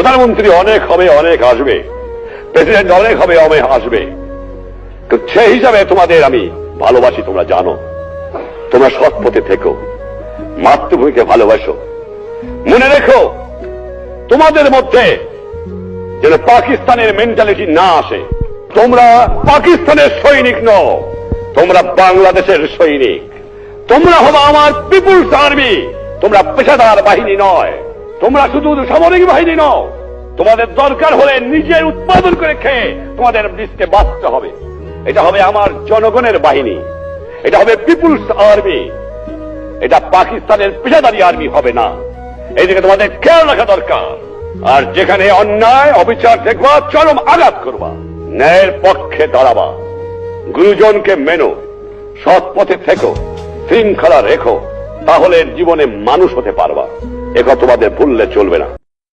প্রধানমন্ত্রী অনেক হবে, অনেক আসবে, প্রেসিডেন্ট অনেক হবে, অনেক আসবে, তো সেই হিসাবে তোমাদের আমি ভালোবাসি, তোমরা জানো। তোমরা সৎ পথে থেকো, মাতৃভূমিকে ভালোবাসো। মনে রেখো, তোমাদের মধ্যে যেন পাকিস্তানের মেন্টালিটি না আসে। তোমরা পাকিস্তানের সৈনিক নও, তোমরা বাংলাদেশের সৈনিক। তোমরা হলো আমার পিপুলস আর্মি। তোমরা পেশাদার বাহিনী নয়, তোমরা শুধু সামরিক বাহিনী নও। তোমাদের দরকার হলে নিজের উৎপাদন করে খেয়ে তোমাদের দেশকে বাঁচতে হবে। এটা হবে আমার জনগণের বাহিনী, এটা হবে পিপুলস আর্মি, এটা পাকিস্তানের পেশাদারি আর্মি হবে না। এইদিকে তোমাদের খেয়াল রাখা দরকার। আর যেখানে অন্যায় অবিচার দেখবা, চরম আঘাত করবা, ন্যায়ের পক্ষে দাঁড়াবা, গুরুজনকে মেনো, সৎ পথে থেকো, শৃঙ্খলা রেখো, তাহলে জীবনে মানুষ হতে পারবা। একথা তোমাদের ভুললে চলবে না।